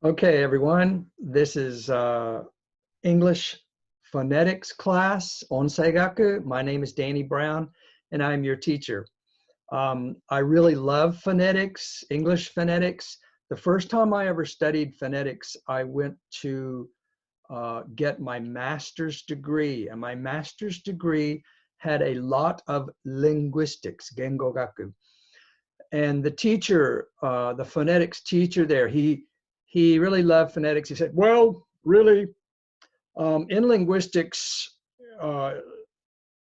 Okay, everyone, this is English phonetics class on Seigaku. My name is Danny Brown, and I'm your teacher. I really love phonetics, English phonetics. The first time I ever studied phonetics, I went to get my master's degree, and my master's degree had a lot of linguistics, gengogaku. And the teacher, the phonetics teacher there, he really loved phonetics. He said, well, really, in linguistics, uh,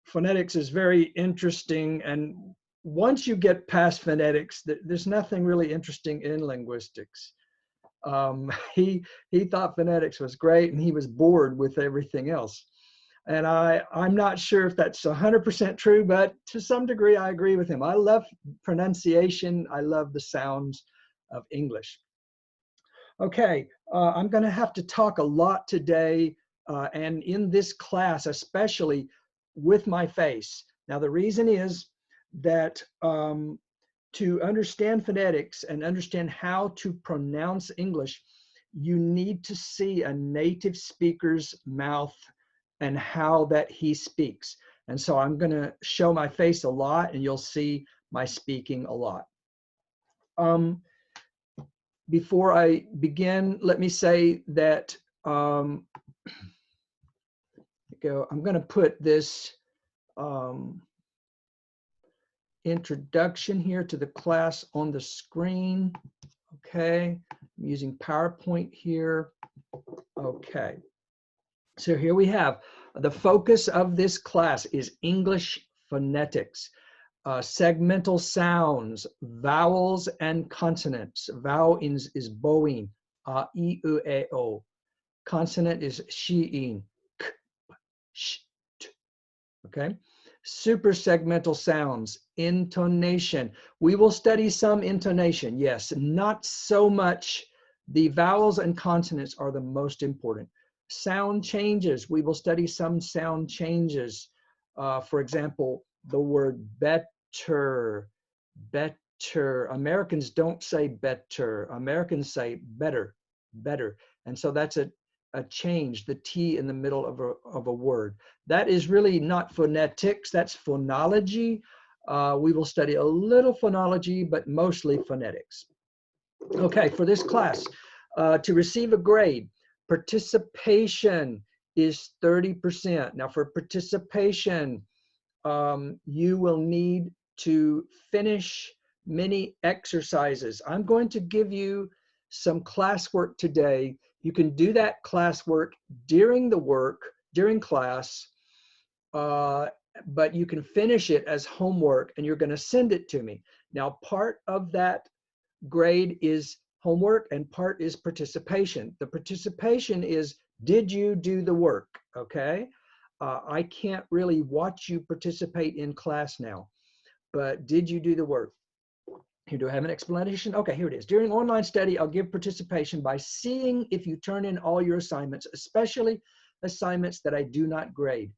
phonetics is very interesting. And once you get past phonetics, there's nothing really interesting in linguistics. Um, he, he thought phonetics was great and he was bored with everything else. And I'm not sure if that's 100% true, but to some degree, I agree with him. I love pronunciation. I love the sounds of English. Okay, I'm going to have to talk a lot today, and in this class, especially with my face. Now, the reason is that to understand phonetics and understand how to pronounce English, you need to see a native speaker's mouth and how that he speaks. And so I'm going to show my face a lot, and you'll see my speaking a lot. Before I begin, let me say that I'm going to put this introduction here to the class on the screen. Okay, I'm using PowerPoint here. Okay, so here we have the focus of this class is English phonetics. Segmental sounds, vowels and consonants. Vowel is bowing, I, U, E, O. Consonant is shi-in, k, sh, t. Okay. Super segmental sounds, intonation. We will study some intonation, yes, not so much. The vowels and consonants are the most important. Sound changes. We will study some sound changes. For example, the word better, better. Americans don't say better. Americans say better, better. And so that's a change, the T in the middle of a word. That is really not phonetics, that's phonology. We will study a little phonology, but mostly phonetics. Okay, for this class, to receive a grade, participation is 30%. Now for participation, you will need to finish many exercises. I'm going to give you some classwork today. You can do that classwork during class, but you can finish it as homework and you're going to send it to me. Now, part of that grade is homework and part is participation. The participation is, did you do the work? Okay. I can't really watch you participate in class now, but did you do the work? Here, do I have an explanation? Okay, here it is. During online study, I'll give participation by seeing if you turn in all your assignments, especially assignments that I do not grade.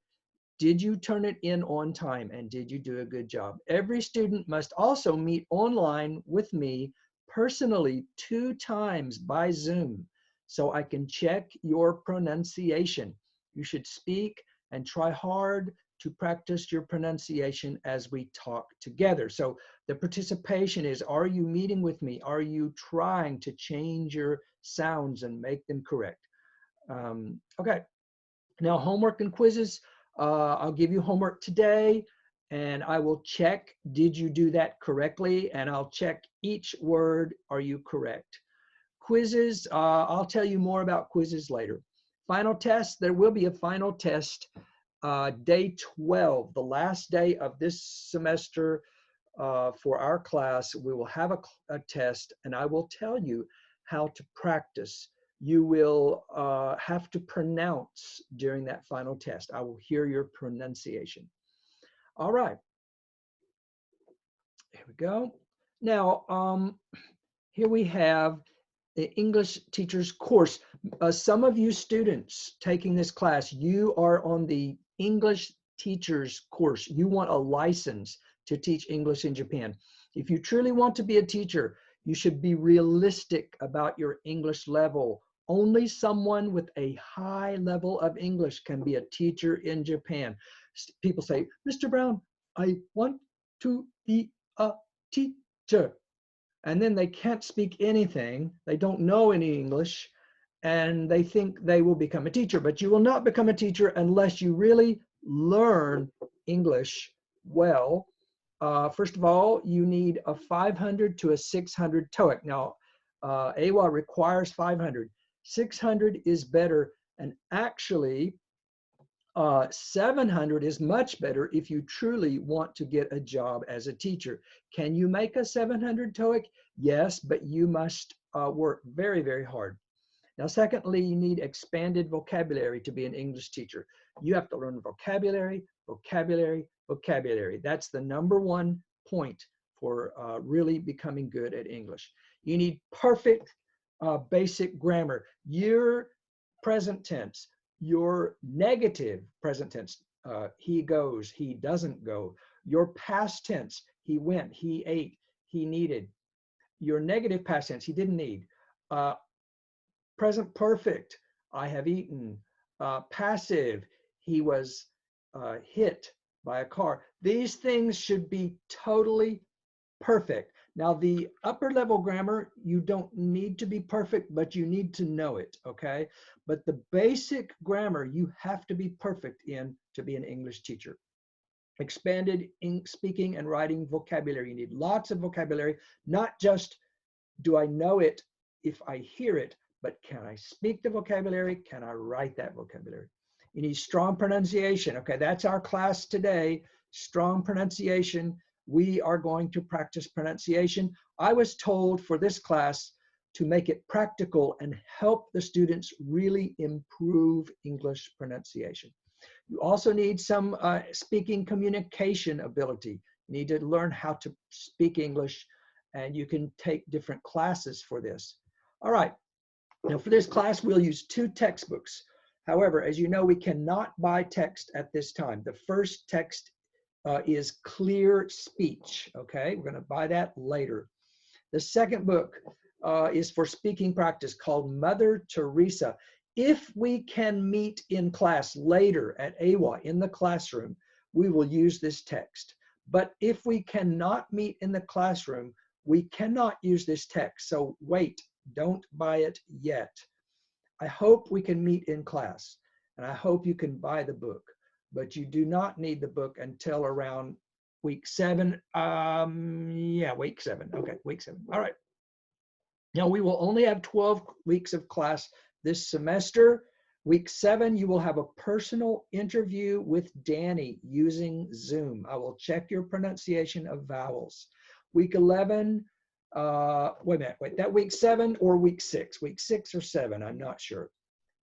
Did you turn it in on time and did you do a good job? Every student must also meet online with me personally 2 times by Zoom so I can check your pronunciation. You should speak and try hard to practice your pronunciation as we talk together. So the participation is, are you meeting with me? Are you trying to change your sounds and make them correct? Okay, now homework and quizzes. I'll give you homework today and I will check, did you do that correctly? And I'll check each word, are you correct? Quizzes, I'll tell you more about quizzes later. Final test, there will be a final test day 12, the last day of this semester for our class. We will have a test and I will tell you how to practice. You will have to pronounce during that final test. I will hear your pronunciation. All right, here we go. Now, here we have the English teacher's course. Some of you students taking this class, you are on the English teacher's course. You want a license to teach English in Japan. If you truly want to be a teacher, You should be realistic about your English level. Only someone with a high level of English can be a teacher in Japan. People say, Mr. Brown, I want to be a teacher. And then they can't speak anything. They don't know any English, and they think they will become a teacher. But you will not become a teacher unless you really learn English well. First of all, you need a 500 to a 600 TOEIC. Now, AWA requires 500. 600 is better, and actually, 700 is much better if you truly want to get a job as a teacher. Can you make a 700 TOEIC? Yes, but you must work very, very hard. Now, secondly, you need expanded vocabulary to be an English teacher. You have to learn vocabulary, vocabulary, vocabulary. That's the number one point for really becoming good at English. You need perfect basic grammar. Your present tense, your negative present tense, he goes, he doesn't go. Your past tense, he went, he ate, he needed. Your negative past tense, he didn't need. Present perfect, I have eaten. Passive, he was hit by a car. These things should be totally perfect. Now, the upper level grammar, you don't need to be perfect, but you need to know it, okay? But the basic grammar, you have to be perfect in to be an English teacher. Expanded speaking and writing vocabulary. You need lots of vocabulary, not just do I know it if I hear it, but can I speak the vocabulary? Can I write that vocabulary? You need strong pronunciation. Okay, that's our class today, strong pronunciation. We are going to practice pronunciation. I was told for this class to make it practical and help the students really improve English pronunciation. You also need some speaking communication ability. You need to learn how to speak English, and you can take different classes for this. All right, now for this class, we'll use 2 textbooks. However, as you know, we cannot buy text at this time. The first text is Clear Speech, okay? We're gonna buy that later. The second book is for speaking practice called Mother Teresa. If we can meet in class later at AWA in the classroom, we will use this text. But if we cannot meet in the classroom, we cannot use this text. So wait, don't buy it yet. I hope we can meet in class, and I hope you can buy the book, but you do not need the book until around week 7. Yeah, week 7. Okay, week 7. All right. Now we will only have 12 weeks of class this semester. Week 7, you will have a personal interview with Danny using Zoom. I will check your pronunciation of vowels. Week 11, wait a minute, that week 7 or week 6? Week 6 or 7, I'm not sure.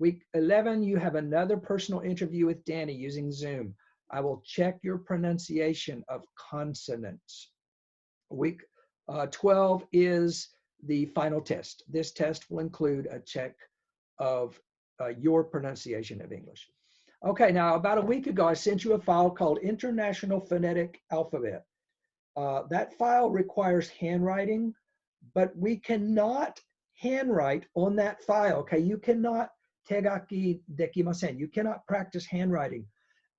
Week 11, you have another personal interview with Danny using Zoom. I will check your pronunciation of consonants. Week 12 is the final test. This test will include a check of your pronunciation of English. Okay, now about a week ago, I sent you a file called International Phonetic Alphabet. That file requires handwriting, but we cannot handwrite on that file, okay? You cannot tegaki dekimasen. You cannot practice handwriting.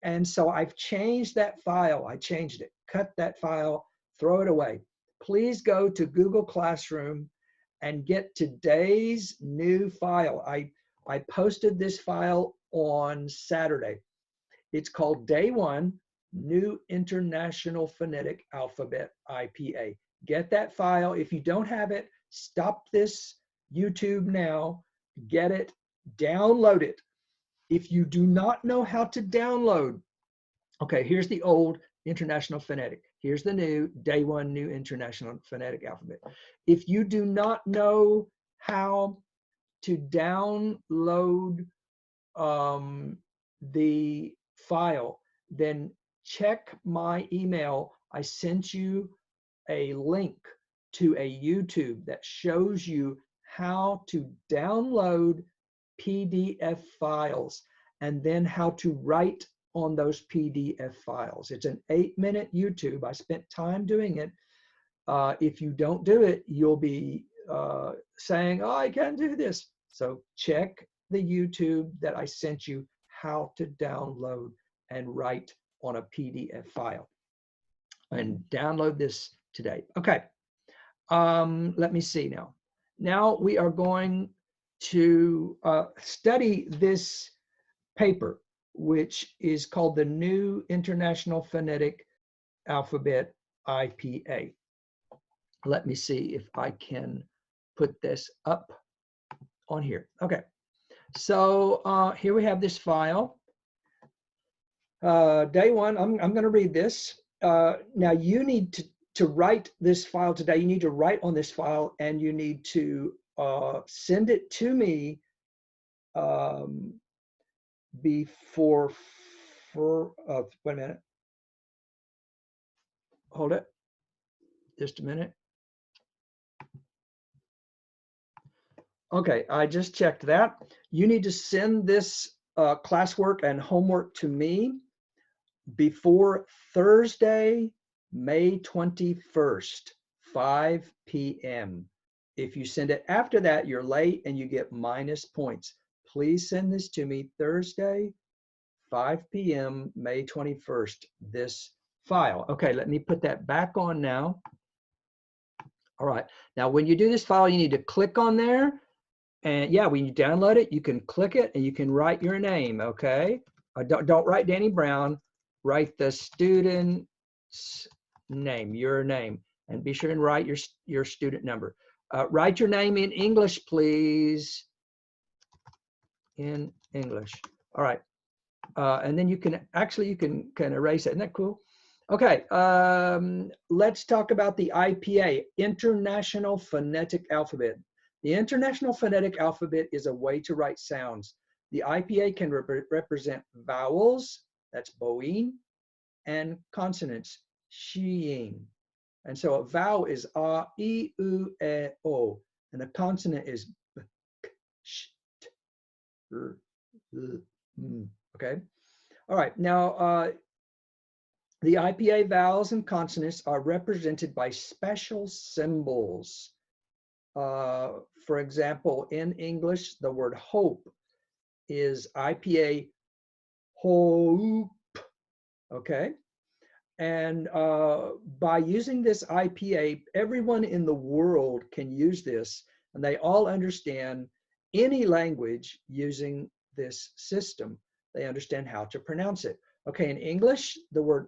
And so I've changed that file. I changed it, cut that file, throw it away. Please go to Google Classroom and get today's new file. I posted this file on Saturday. It's called Day 1, New International Phonetic Alphabet, IPA. Get that file. If you don't have it, stop this YouTube now, get it, download it. If you do not know how to download, okay, here's the old International Phonetic. Here's the new Day 1 New International Phonetic Alphabet. If you do not know how to download the file, then check my email. I sent you a link to a YouTube that shows you how to download PDF files and then how to write on those PDF files. It's an 8-minute YouTube. I spent time doing it. If you don't do it, you'll be saying, oh, I can't do this. So check the YouTube that I sent you how to download and write on a PDF file. And download this today. Okay, let me see now. Now we are going to study this paper, which is called the New International Phonetic Alphabet, IPA. Let me see if I can put this up on here. Okay, so here we have this file. Day one, I'm going to read this. Now you need to write this file today. You need to write on this file, and you need to send it to me before, wait a minute. Hold it. Just a minute. Okay, I just checked that. You need to send this classwork and homework to me before Thursday, May 21st, 5 p.m. If you send it after that, you're late and you get minus points. Please send this to me Thursday, 5 p.m., May 21st, this file. Okay, let me put that back on now. All right, now when you do this file, you need to click on there. And yeah, when you download it, you can click it and you can write your name, okay? Don't write Danny Brown, write the student's name, your name, and be sure and write your student number. Write your name in English, please. In English. All right. And then you can erase it. Isn't that cool? Okay, let's talk about the IPA, International Phonetic Alphabet. The International Phonetic Alphabet is a way to write sounds. The IPA can represent vowels, that's boing, and consonants, shiing. And so a vowel is a, I, U, E, O, and a consonant is b, k, sh, t, r, l, m. Okay? All right, now the IPA vowels and consonants are represented by special symbols. For example, in English, the word hope is IPA hope, okay? And by using this IPA, everyone in the world can use this, and they all understand any language using this system. They understand how to pronounce it. Okay, in English, the word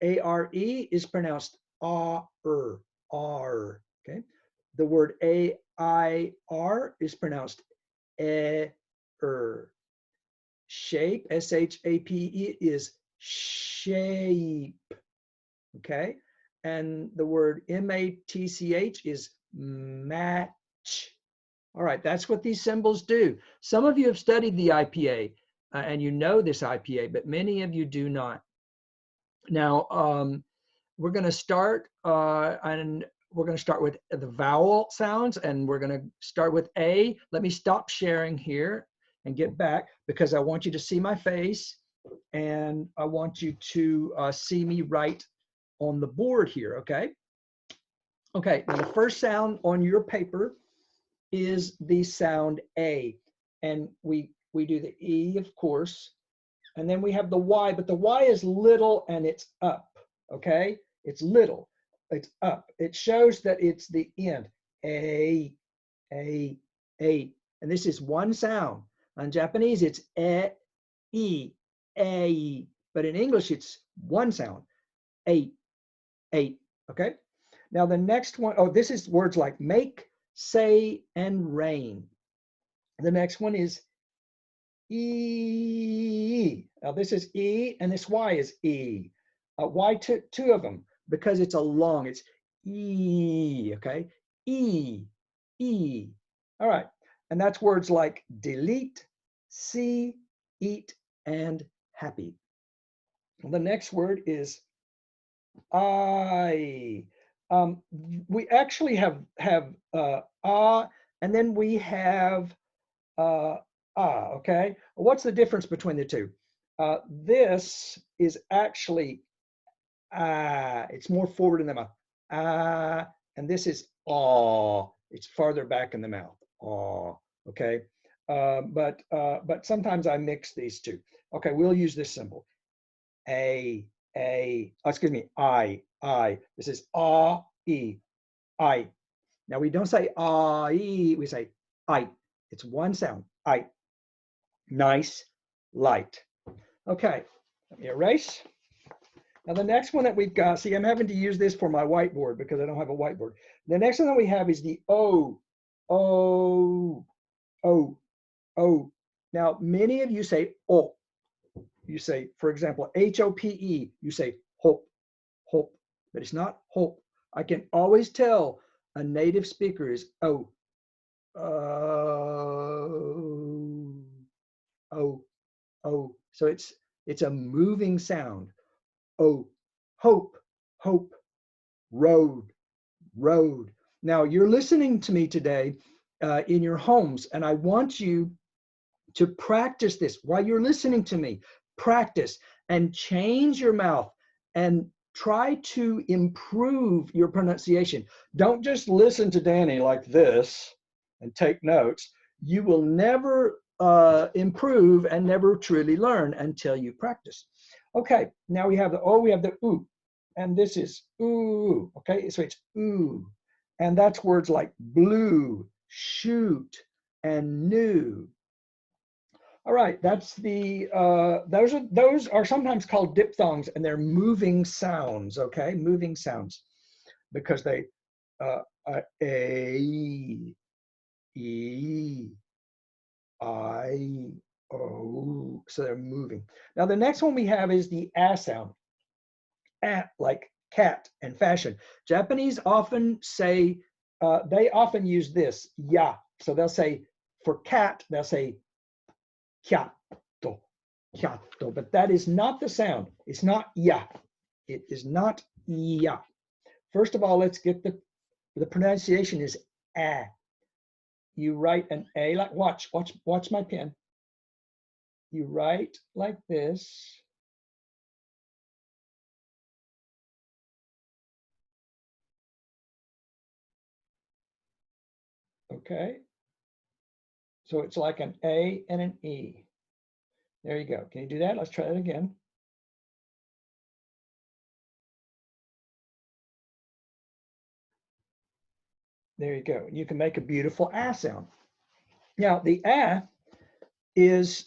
A-R-E is pronounced A-R, R, okay? The word A-I-R is pronounced E-R. Shape, S-H-A-P-E, is shape, okay? And the word M-A-T-C-H is match. All right, that's what these symbols do. Some of you have studied the IPA, and you know this IPA, but many of you do not. Now, we're going to start, and we're going to start with the vowel sounds, and we're going to start with A. Let me stop sharing here and get back, because I want you to see my face, and I want you to see me write on the board here, okay? Okay, now the first sound on your paper is the sound A, and we do the E, of course, and then we have the Y, but the Y is little and it's up, okay? It's little, it's up. It shows that it's the end, A, A, A, and this is one sound. On Japanese, it's E, A, but in English, it's one sound, A, okay? Now the next one, oh, this is words like make, say, and rain. The next one is E. Now this is E, and this Y is E. Why two of them? Because it's a long, it's E, okay? E, E. All right, and that's words like delete, see, eat, and happy. The next word is I. We actually have and then we have okay? What's the difference between the two? This is actually it's more forward in the mouth. and this is aw. It's farther back in the mouth. Aw. Okay. But sometimes I mix these two. Okay, we'll use this symbol. Excuse me, I. This is e, I. Now we don't say I, we say I. It's one sound, I. Nice, light. Okay, let me erase. Now the next one that we've got, see, I'm having to use this for my whiteboard because I don't have a whiteboard. The next one that we have is the O, O, O, O. Now, many of you say O. You say, for example, H-O-P-E, you say hope, hope, but it's not hope. I can always tell a native speaker is oh, oh. So it's a moving sound. Oh, hope, hope, road, road. Now you're listening to me today in your homes, and I want you to practice this while you're listening to me. Practice and change your mouth and try to improve your pronunciation. Don't just listen to Danny like this and take notes. You will never improve and never truly learn until you practice. Okay, now we have the O, we have the oo, and this is ooh, okay? So it's ooh, and that's words like blue, shoot, and new. All right, that's the those are sometimes called diphthongs, and they're moving sounds. Okay, moving sounds, because they a, e, I, o. So they're moving. Now the next one we have is the a sound, like cat and fashion. Japanese often say they often use this ya. So they'll say for cat they'll say kyato, kyato, but that is not the sound. It's not ya. It is not ya. First of all, let's get the pronunciation is a. You write an a like watch my pen. You write like this. Okay. So it's like an A and an E. There you go. Can you do that? Let's try it again. There you go. You can make a beautiful a sound. Now the a is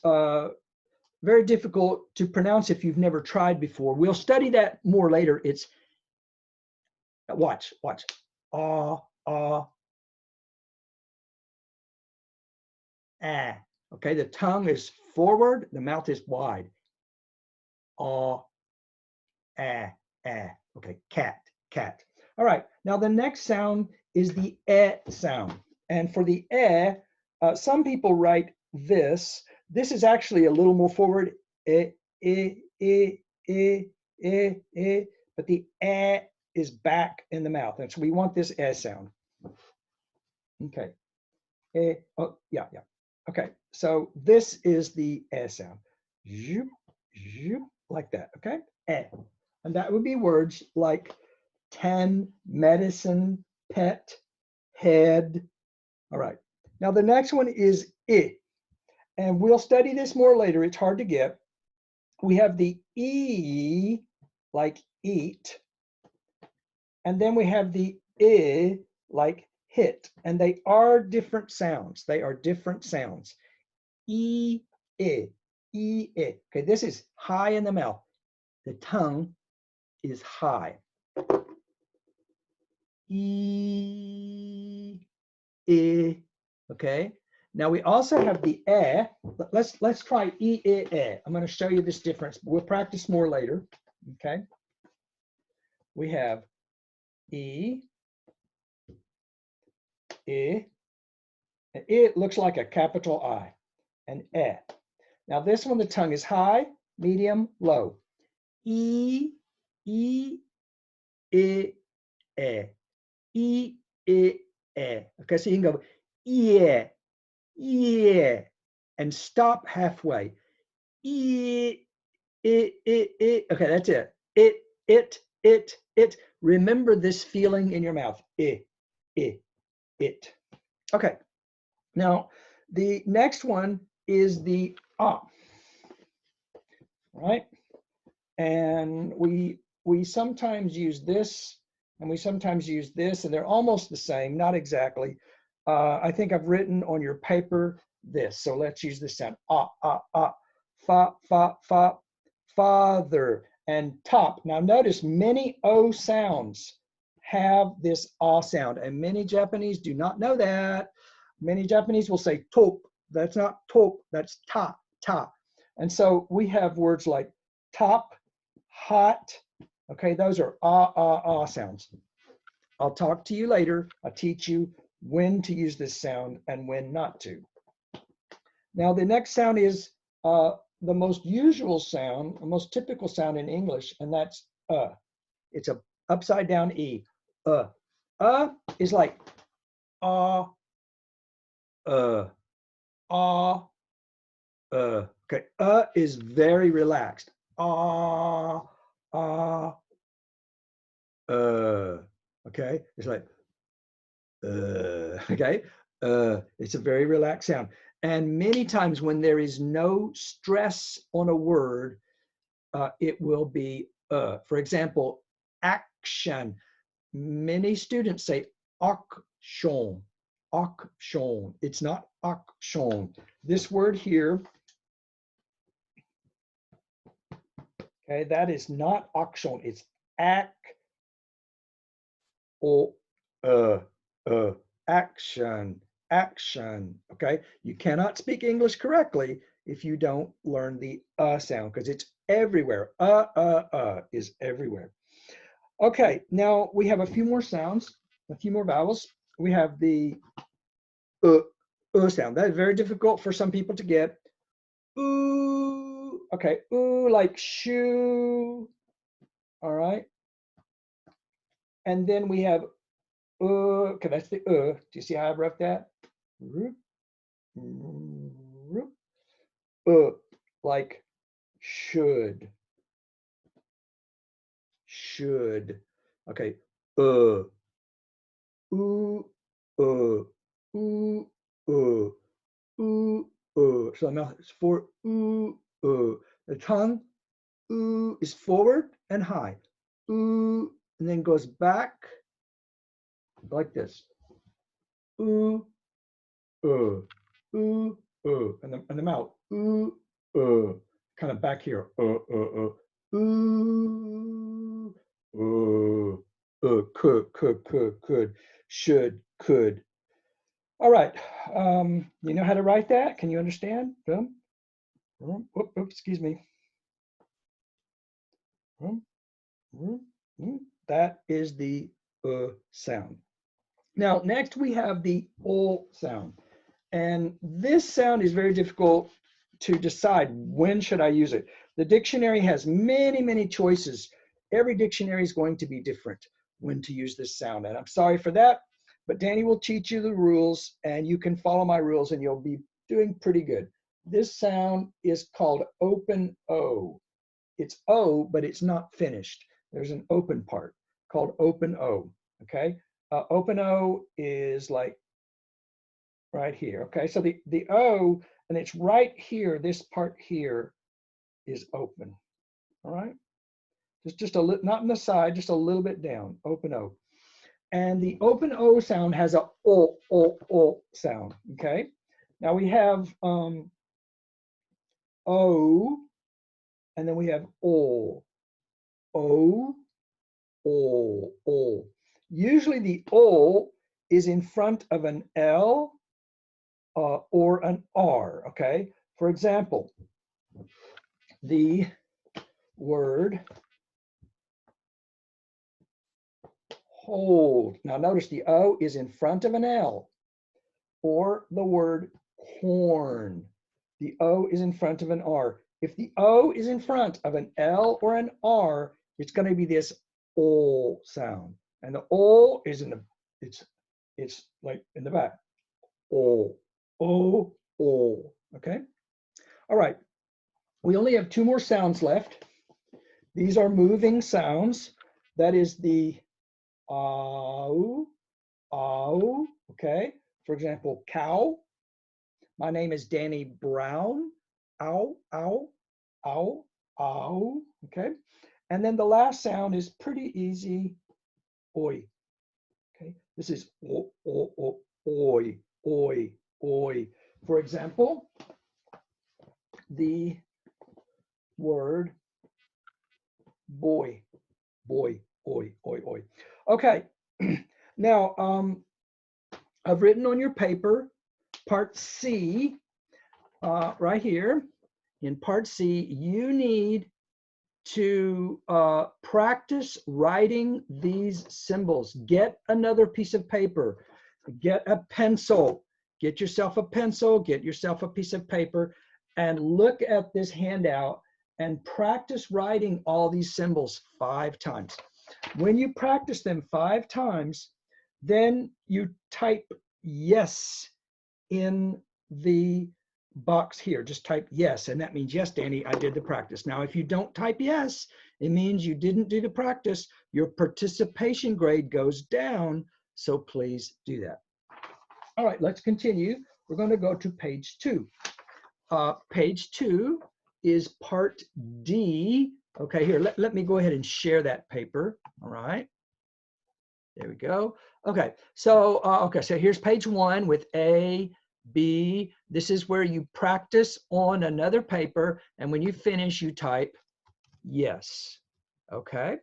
very difficult to pronounce if you've never tried before. We'll study that more later. It's watch. Ah, ah, ah. Okay, the tongue is forward, the mouth is wide. Ah, ah, ah. Okay, cat, cat. All right, now the next sound is the sound. And for the some people write this. This is actually a little more forward. But the is back in the mouth. And so we want this sound. Okay. Oh, yeah. Okay, so this is the sound. Like that, okay? And that would be words like 10, medicine, pet, head. All right. Now the next one is I. And we'll study this more later. It's hard to get. We have the E, like eat. And then we have the I, like hit. And they are different sounds. They are different sounds. E, I, E, I. Okay, this is high in the mouth. The tongue is high. E, I. Okay. Now we also have the Let's try e, I. I'm going to show you this difference. We'll practice more later. Okay. We have e, I. And it looks like a capital I. And e. Now this one, the tongue is high, medium, low. E, I, E, E, Okay, so you can go yeah, and stop halfway. Okay, that's it. it. Remember this feeling in your mouth. It. Okay. Now, the next one is the ah, right? And we sometimes use this, and we sometimes use this, and they're almost the same, not exactly. I think I've written on your paper this, so let's use this sound. Ah, ah, ah, fa, fa, fa, father, and top. Now notice many O sounds have this ah sound, and many Japanese do not know that. Many Japanese will say top. That's not top, that's ta, ta. And so we have words like top, hot. Okay, those are ah, ah, ah sounds. I'll talk to you later. I'll teach you when to use this sound and when not to. Now, the next sound is the most usual sound, the most typical sound in English, and that's It's a upside down E. Is like ah, ah, okay, is very relaxed. Ah, ah, okay, it's like okay, it's a very relaxed sound. And many times when there is no stress on a word, it will be for example, action. Many students say action, action. It's not action. This word here, okay, that is not action. It's act or action, action. Okay, you cannot speak English correctly if you don't learn the sound, because it's everywhere. Is everywhere. Okay, now we have a few more sounds, a few more vowels. We have the sound. That is very difficult for some people to get. Ooh, okay, ooh, like shoe. All right. And then we have okay, that's the Do you see how I wrote that? Like should, should. Okay, ooh, ooh, ooh, ooh, So now it's for ooh. The tongue is forward and high. Ooh, and then goes back like this. Ooh, ooh, and the mouth. Ooh, kind of back here. Ooh, could, should, could. All right. You know how to write that? Can you understand? Excuse me. That is the sound. Now, next we have the O sound. And this sound is very difficult to decide when should I use it. The dictionary has many, many choices. Every dictionary is going to be different when to use this sound. And I'm sorry for that, but Danny will teach you the rules and you can follow my rules and you'll be doing pretty good. This sound is called open O. It's O, but it's not finished. There's an open part called open O, okay? Open O is like right here, okay? So the O, and it's right here, this part here is open, all right? Just a little, not in the side, just a little bit down, open O. And the open O sound has a O sound, okay? Now we have O, and then we have O, O, O. Usually the O is in front of an L or an R, okay? For example, the word hold. Now notice the O is in front of an L, or the word corn. The O is in front of an R. If the O is in front of an L or an R, it's going to be this O sound. And the O is in the, it's like in the back. O, okay? All right, we only have two more sounds left. These are moving sounds. That is the ow, ow, okay? For example, cow. My name is Danny Brown. Ow, ow, ow, ow, okay? And then the last sound is pretty easy, oi, okay? This is oi, oi, oi. For example, the word boy, boy, oi, oi, oi. Okay, now I've written on your paper, part C, right here. In part C, you need to practice writing these symbols. Get another piece of paper, get a pencil, get yourself a pencil, get yourself a piece of paper, and look at this handout and practice writing all these symbols 5 times. When you practice them 5 times, then you type yes in the box here. Just type yes, and that means yes, Danny, I did the practice. Now, if you don't type yes, it means you didn't do the practice. Your participation grade goes down, so please do that. All right, let's continue. We're going to go to page 2. Page 2 is part D. Okay, here, let me go ahead and share that paper. All right. There we go. Okay, so so here's page 1 with A, B. This is where you practice on another paper, and when you finish, you type yes. Okay.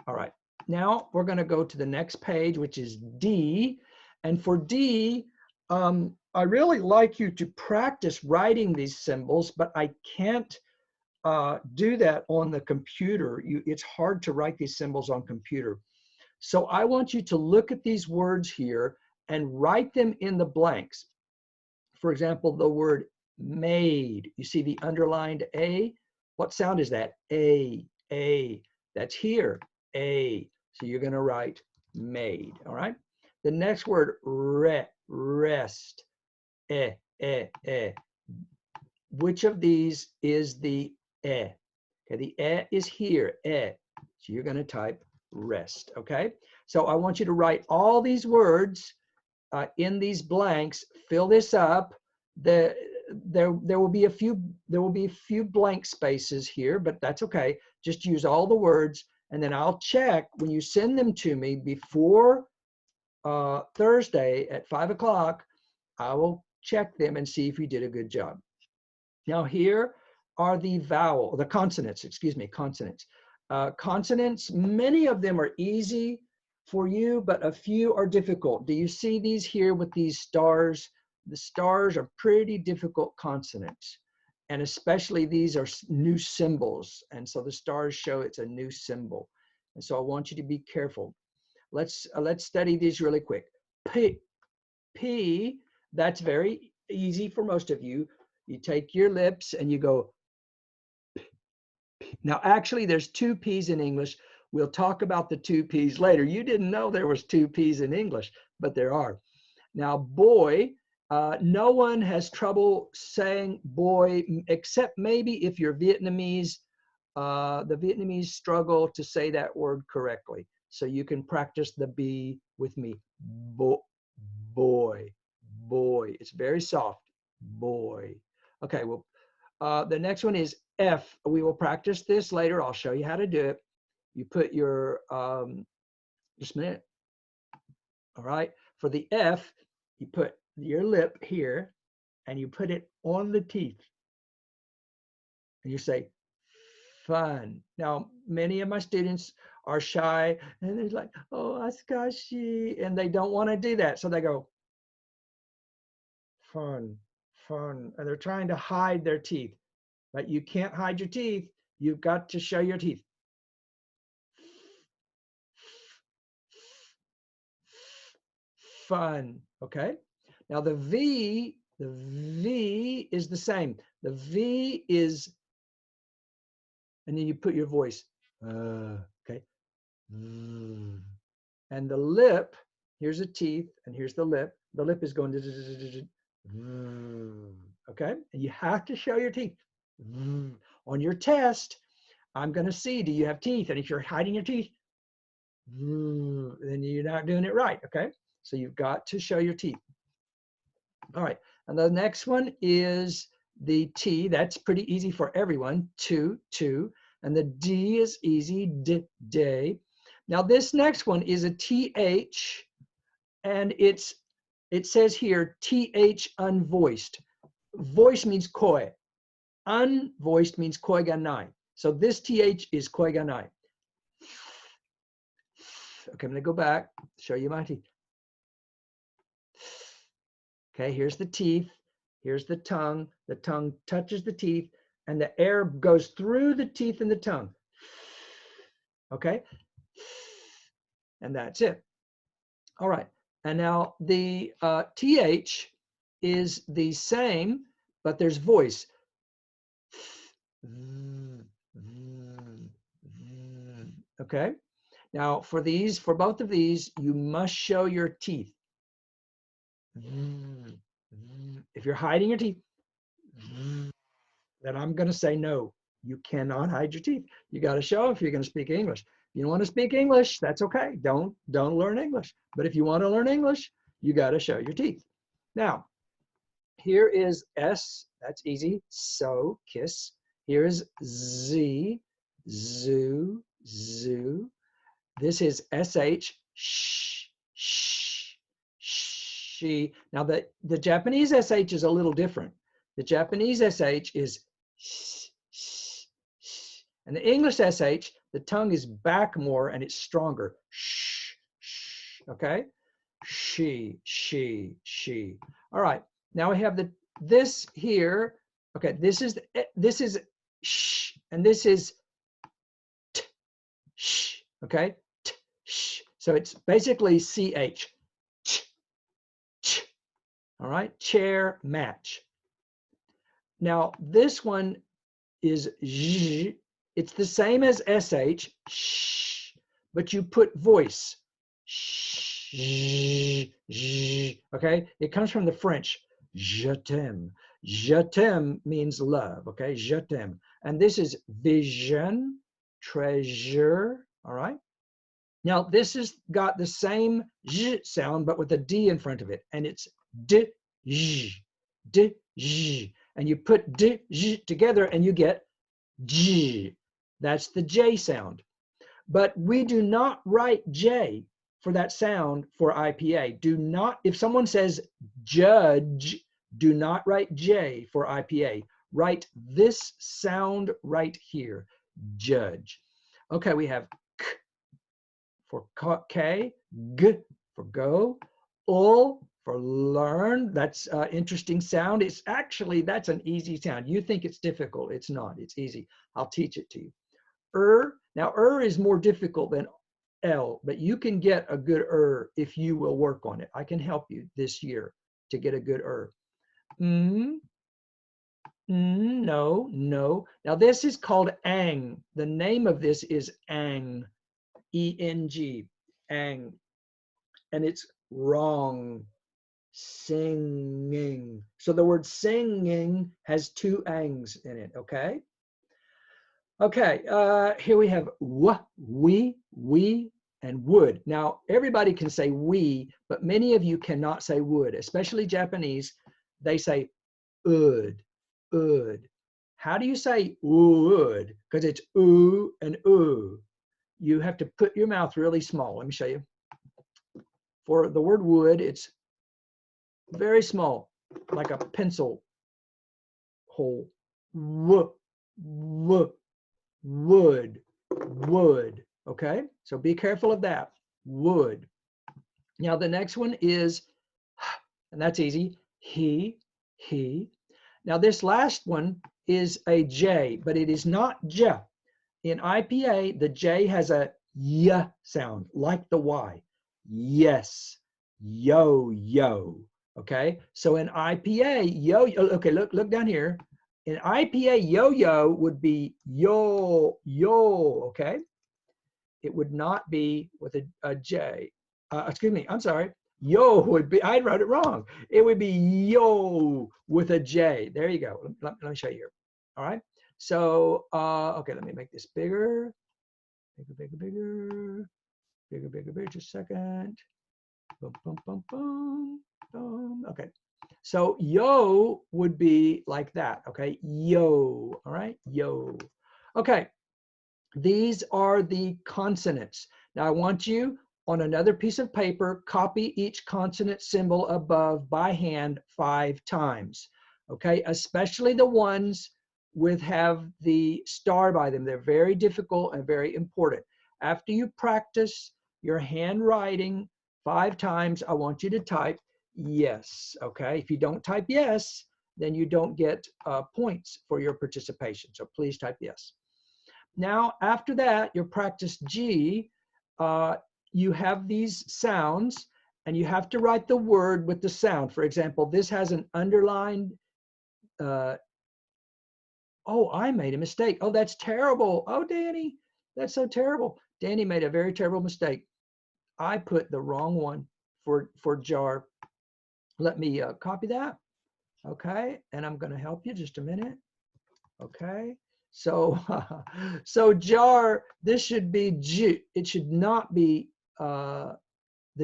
All right. Now we're going to go to the next page, which is D. And for D, I really like you to practice writing these symbols, but I can't do that on the computer. It's hard to write these symbols on computer. So I want you to look at these words here and write them in the blanks. For example, the word made. You see the underlined A? What sound is that? A, A. That's here, A. So you're going to write made, all right? The next word, rest, eh. Which of these is the eh? Okay, the eh is here, eh. So you're going to type rest, okay? So I want you to write all these words in these blanks. Fill this up. There will be a few blank spaces here, but that's okay. Just use all the words, and then I'll check when you send them to me before Thursday at 5 o'clock. I will check them and see if you did a good job. Now here are the consonants, consonants. Consonants, many of them are easy for you, but a few are difficult. Do you see these here with these stars? The stars are pretty difficult consonants. And especially these are new symbols. And so the stars show it's a new symbol. And so I want you to be careful. Let's study these really quick. P, that's very easy for most of you. You take your lips and you go. Now, actually, there's 2 P's in English. We'll talk about the 2 P's later. You didn't know there was 2 P's in English, but there are. Now, boy, no one has trouble saying boy, except maybe if you're Vietnamese. The Vietnamese struggle to say that word correctly. So you can practice the B with me. Boy, boy. It's very soft. Boy. Okay, well, the next one is F. We will practice this later. I'll show you how to do it. You put your, just a minute. All right. For the F, you put your lip here and you put it on the teeth. And you say, fun. Now, many of my students are shy and they're like, oh, askashi, and they don't want to do that. So they go, fun, fun. And they're trying to hide their teeth. But you can't hide your teeth. You've got to show your teeth. Fun, okay? Now the V is the same. The V is, and then you put your voice, okay? And the lip, here's a teeth, and here's the lip. The lip is going, okay? And you have to show your teeth. On your test, I'm going to see, do you have teeth? And if you're hiding your teeth, then you're not doing it right, okay? So you've got to show your teeth. All right, and the next one is the T. That's pretty easy for everyone, two, two. And the D is easy, d, day. Now this next one is a TH, and it says here, TH unvoiced. Voice means koi. Unvoiced means koi ga nai. So this TH is koi ga nai. Okay, I'm gonna go back, show you my teeth. Okay, here's the teeth, here's the tongue touches the teeth, and the air goes through the teeth and the tongue. Okay, and that's it. All right, and now the TH is the same, but there's voice. Okay, now for both of these, you must show your teeth. If you're hiding your teeth, then I'm going to say no. You cannot hide your teeth. You got to show if you're going to speak English. If you don't want to speak English, that's okay. Don't learn English. But if you want to learn English, you got to show your teeth. Now, here is S. That's easy. So, kiss. Here is Z. Zoo. Zoo. This is SH. Shh. Shh. She. Now, the Japanese SH is a little different. The Japanese SH is sh, sh, sh. And the English SH, the tongue is back more and it's stronger. Shh, shh, okay? She. All right, now we have this here. Okay, this is sh, and this is t, sh, okay? T, sh. So it's basically CH. Ch, ch. All right, chair, match. Now, this one is zh. It's the same as sh, shh, but you put voice. Shh, zh, okay? It comes from the French, je t'aime. Je t'aime means love, okay? Je t'aime. And this is vision, treasure, all right? Now, this has got the same zh sound, but with a D in front of it, and it's d, zh, d, zh. And you put d, zh together and you get J. That's the J sound. But we do not write J for that sound for IPA. Do not, if someone says judge, do not write J for IPA. Write this sound right here, judge. Okay, we have K for K, G for go, ul for learn. That's an interesting sound. It's actually, that's an easy sound. You think it's difficult. It's not. It's easy. I'll teach it to you. Now is more difficult than L, but you can get a good if you will work on it. I can help you this year to get a good no, no. Now this is called ang. The name of this is ang, E-N-G, ang. And it's wrong. Singing. So the word singing has two angs in it, okay? Okay, here we have we, and would. Now, everybody can say we, but many of you cannot say would, especially Japanese. They say would. How do you say would? Because it's oo and oo. You have to put your mouth really small. Let me show you. For the word would, it's very small, like a pencil hole. Would. Okay, so be careful of that. Would. Now the next one is, and that's easy, he. Now this last one is a J, but it is not J. In IPA, the J has a Y sound, like the Y. Yes, yo. Okay, so in IPA, yo, okay, look down here. In IPA, yo would be yo, okay? It would not be with a J. Excuse me, I'm sorry. Yo would be, I wrote it wrong. It would be yo with a J. There you go. Let me show you here. All right. So, okay, let me make this bigger. Bigger. Bigger, bigger, bigger. Just a second. Boom, boom, boom, boom, boom. Okay. So yo would be like that. Okay. Yo. All right. Yo. Okay. These are the consonants. Now I want you on another piece of paper, copy each consonant symbol above by hand 5 times. Okay, especially the ones with have the star by them. They're very difficult and very important. After you practice your handwriting 5 times, I want you to type yes. Okay, if you don't type yes, then you don't get points for your participation. So please type yes. Now, after that, your practice G, you have these sounds and you have to write the word with the sound. For example, this has an underlined, oh, I made a mistake. Oh, that's terrible. Oh, Danny, that's so terrible. Danny made a very terrible mistake. I put the wrong one for jar. Let me copy that. Okay, and I'm going to help you just a minute. Okay. So, so jar, this should be J. It should not be the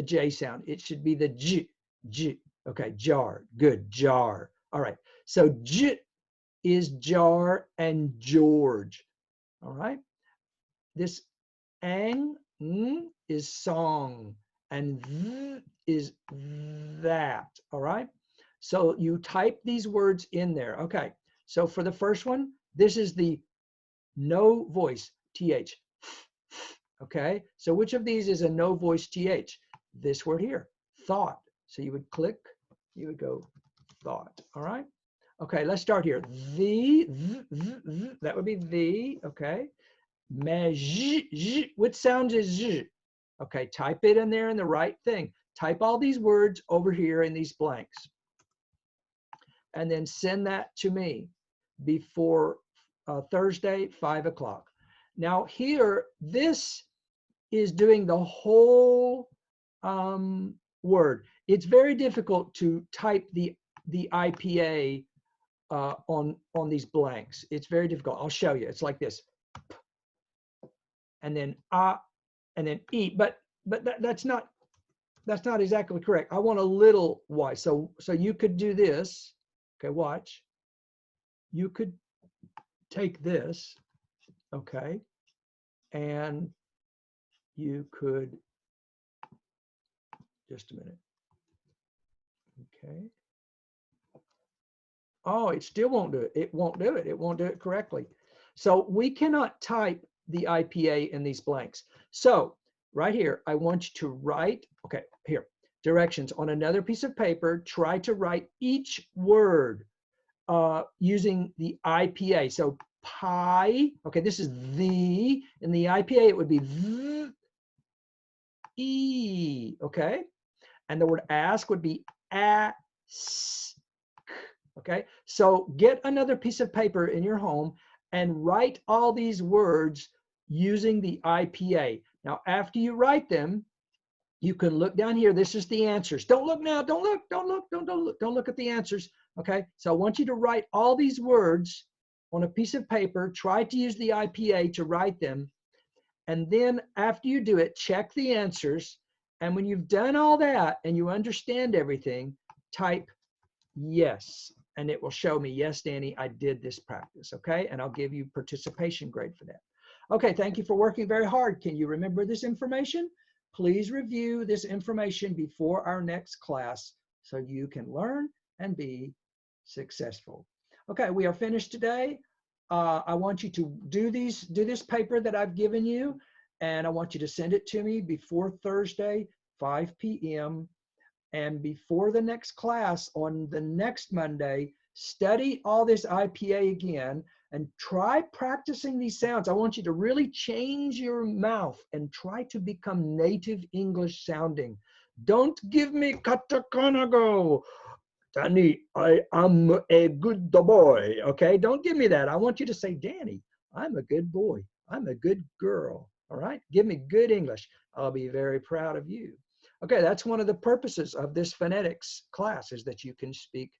J sound. It should be the J, J. Okay, jar. Good, jar. All right. So J is jar and George. All right. This ang is song and th is that. All right. So you type these words in there. Okay. So for the first one, this is the no voice, TH. Okay, so which of these is a no voice TH? This word here, thought. So you would click, you would go thought. All right. Okay, let's start here. That would be the. Okay. Mais, which sound is j? Okay, type it in there in the right thing. Type all these words over here in these blanks. And then send that to me before Thursday, 5 o'clock. Now here, this is doing the whole word. It's very difficult to type the IPA on these blanks. It's very difficult. I'll show you. It's like this, and then and then e. But that's not exactly correct. I want a little y. So you could do this. Okay, watch. You could take this, okay, and you could, just a minute, okay. Oh, it still won't do it. It won't do it. It won't do it correctly. So we cannot type the IPA in these blanks. So right here, I want you to write, okay, here, directions on another piece of paper. Try to write each word using the IPA. So pi, okay, this is the, in the IPA it would be the, e, okay? And the word ask would be ask, okay? So get another piece of paper in your home and write all these words using the IPA. Now, after you write them, you can look down here. This is the answers. Don't look now. Don't look. Don't look. Don't look at the answers. Okay. So I want you to write all these words on a piece of paper. Try to use the IPA to write them. And then after you do it, check the answers. And when you've done all that and you understand everything, type yes. And it will show me, yes, Danny, I did this practice. Okay. And I'll give you participation grade for that. Okay. Thank you for working very hard. Can you remember this information? Please review this information before our next class so you can learn and be successful. Okay, we are finished today. I want you to do this paper that I've given you, and I want you to send it to me before Thursday, 5 p.m. And before the next class on the next Monday, study all this IPA again and try practicing these sounds. I want you to really change your mouth and try to become native English sounding. Don't give me katakanago. Danny, I am a good boy. Okay, don't give me that. I want you to say, Danny, I'm a good boy. I'm a good girl. All right, give me good English. I'll be very proud of you. Okay, that's one of the purposes of this phonetics class, is that you can speak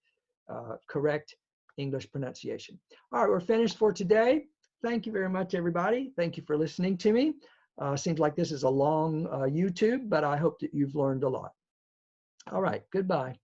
correct English pronunciation. All right, we're finished for today. Thank you very much, everybody. Thank you for listening to me. Seems like this is a long YouTube, but I hope that you've learned a lot. All right, goodbye.